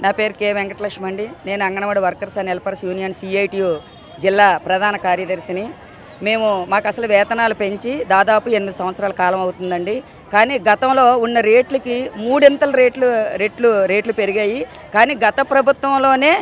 నా పేరు కె వెంకటలక్ష్మి అండి. నేను anganwadi workers and helpers union CITU జిల్లా ప్రధాన కార్యదర్శిని. మాకు అసలు వేతనాలు పెంచి దాదాపు 8 సంవత్సరాల కాలం అవుతుందండి. కానీ గతంలో ఉన్న రేట్లకి మూడింతల రేట్లు పెరిగాయి. కానీ గత ప్రభుత్వంలోనే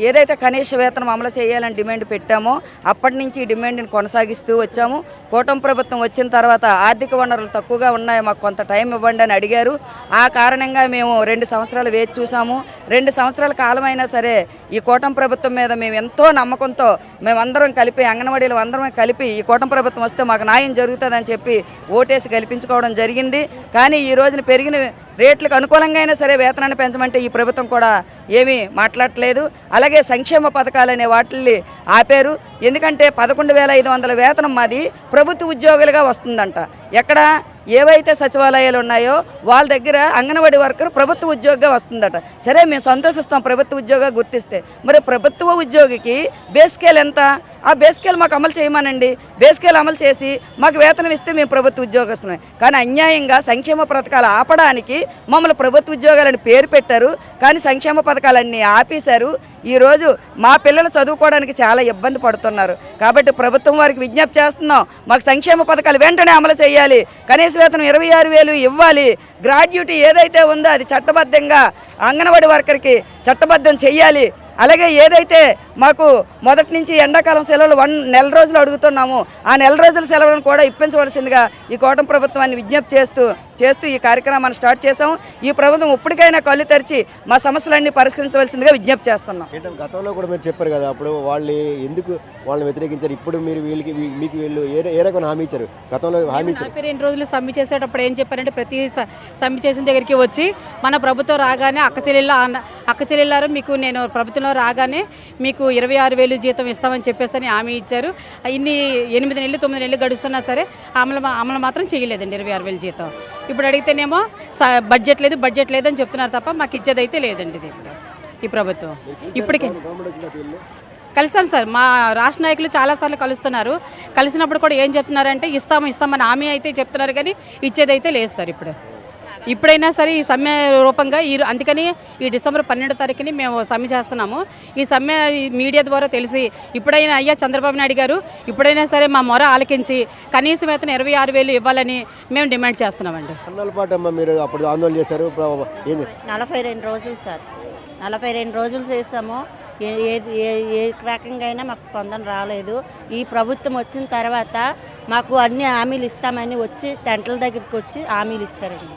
ఏదైతే కనీస వేతనం అమలు చేయాలని డిమాండ్ పెట్టామో అప్పటి నుంచి ఈ డిమాండ్ని కొనసాగిస్తూ వచ్చాము. కూటమి ప్రభుత్వం వచ్చిన తర్వాత ఆర్థిక వనరులు తక్కువగా ఉన్నాయి, మాకు కొంత టైం ఇవ్వండి అని అడిగారు. ఆ కారణంగా మేము 2 సంవత్సరాలు వేచి చూసాము. 2 సంవత్సరాల కాలమైనా సరే ఈ కూటమి ప్రభుత్వం మీద మేము ఎంతో నమ్మకంతో మేమందరం కలిపి అంగన్వాడీలు అందరం కలిపి ఈ కూటమి ప్రభుత్వం వస్తే మాకు న్యాయం జరుగుతుందని చెప్పి ఓటేసి గెలిపించుకోవడం జరిగింది. కానీ ఈ రోజున పెరిగిన రేట్లకు అనుకూలంగా అయినా సరే వేతనాన్ని పెంచమంటే ఈ ప్రభుత్వం కూడా ఏమీ మాట్లాడట్లేదు. అలాగే సంక్షేమ పథకాలనే వాటిల్ని ఆపారు. ఎందుకంటే 11,500 వేతనం మాది ప్రభుత్వ ఉద్యోగులుగా వస్తుందంట. ఎక్కడ ఏవైతే సచివాలయాలు ఉన్నాయో వాళ్ళ దగ్గర అంగన్వాడీ వర్కర్ ప్రభుత్వ ఉద్యోగిగా వస్తుందట. సరే, మేము సంతోషిస్తాం ప్రభుత్వ ఉద్యోగిగా గుర్తిస్తే. మరి ప్రభుత్వ ఉద్యోగికి బేస్ స్కేల్ ఎంత? ఆ బేస్ స్కేల్ మాకు అమలు చేయమనండి. బేస్ స్కేల్ అమలు చేసి మాకు వేతనం ఇస్తే మేము ప్రభుత్వ ఉద్యోగస్తున్నాం. కానీ అన్యాయంగా సంక్షేమ పథకాలు ఆపడానికి మమ్మల్ని ప్రభుత్వ ఉద్యోగాలని పేరు పెట్టారు. కానీ సంక్షేమ పథకాలన్నీ ఆపేశారు. ఈరోజు మా పిల్లలు చదువుకోవడానికి చాలా ఇబ్బంది పడుతున్నారు. కాబట్టి ప్రభుత్వం వారికి విజ్ఞప్తి చేస్తున్నాం, మాకు సంక్షేమ పథకాలు వెంటనే అమలు చేయాలి. కనీస వేతనం 26,000 ఇవ్వాలి. గ్రాడ్యుయేటీ ఏదైతే ఉందో అది చట్టబద్ధంగా అంగన్వాడీ వర్కర్కి చట్టబద్ధం చెయ్యాలి. అలాగే ఏదైతే మాకు మొదటి నుంచి ఎండాకాలం సెలవులు 1 నెల రోజులు అడుగుతున్నాము, ఆ నెల రోజుల సెలవులను కూడా ఇప్పించవలసిందిగా ఈ కూటమి ప్రభుత్వాన్ని విజ్ఞప్తి చేస్తూ ఈ కార్యక్రమాన్ని స్టార్ట్ చేసాము. ఈ ప్రభుత్వం ఇప్పటికైనా కళ్ళు తెరిచి మా సమస్యలన్నీ పరిష్కరించవలసిందిగా విజ్ఞప్తి చేస్తున్నాం. గతంలో కూడా మీరు చెప్పారు కదా, అప్పుడు వాళ్ళని వ్యతిరేకించారు. ఇప్పుడు మీరు మీకు వీళ్ళు ఏ రకమైన హామీ ఇచ్చారు? గతంలో హామీ ఇచ్చారు. 2 రోజులు సమ్మె చేసేటప్పుడు ఏం చెప్పారంటే, ప్రతి సమ్మె చేసిన దగ్గరికి వచ్చి మన ప్రభుత్వం రాగానే అక్క చెల్లెళ్ళారు మీకు నేను ప్రభుత్వంలో రాగానే మీకు 26,000 జీతం ఇస్తామని చెప్పేసి హామీ ఇచ్చారు. ఇన్ని 8 నెలలు 9 నెలలు గడుస్తున్నా సరే అమలు మాత్రం చేయలేదండి 26,000 జీతం. ఇప్పుడు అడిగితేనేమో బడ్జెట్ లేదని చెప్తున్నారు తప్ప మాకు ఇచ్చేదైతే లేదండి. ఇది ఈ ప్రభుత్వం ఇప్పటికే కలిసాం సార్. మా రాష్ట్ర నాయకులు చాలాసార్లు కలుస్తున్నారు. కలిసినప్పుడు కూడా ఏం చెప్తున్నారంటే ఇస్తామని హామీ అయితే చెప్తున్నారు, కానీ ఇచ్చేదైతే లేదు సార్. ఇప్పుడైనా సరే ఈ సమ్మె రూపంగా అందుకని ఈ డిసెంబర్ 12వ తారీఖుని మేము సమ్మె చేస్తున్నాము. ఈ సమ్మె మీడియా ద్వారా తెలిసి ఇప్పుడైనా అయ్యా చంద్రబాబు నాయుడు గారు ఇప్పుడైనా సరే మా మొర ఆలకించి కనీస వేతనం 26,000 ఇవ్వాలని మేము డిమాండ్ చేస్తున్నామండి. మీరు అప్పుడు ఆందోళన చేశారు. 42 రోజులు సార్, 42 రోజులు చేసాము. ఏ రకంగా అయినా మాకు స్పందన రాలేదు. ఈ ప్రభుత్వం వచ్చిన తర్వాత మాకు అన్ని హామీలు ఇస్తామని వచ్చి టెంట్ల దగ్గరికి వచ్చి హామీలు ఇచ్చారండి.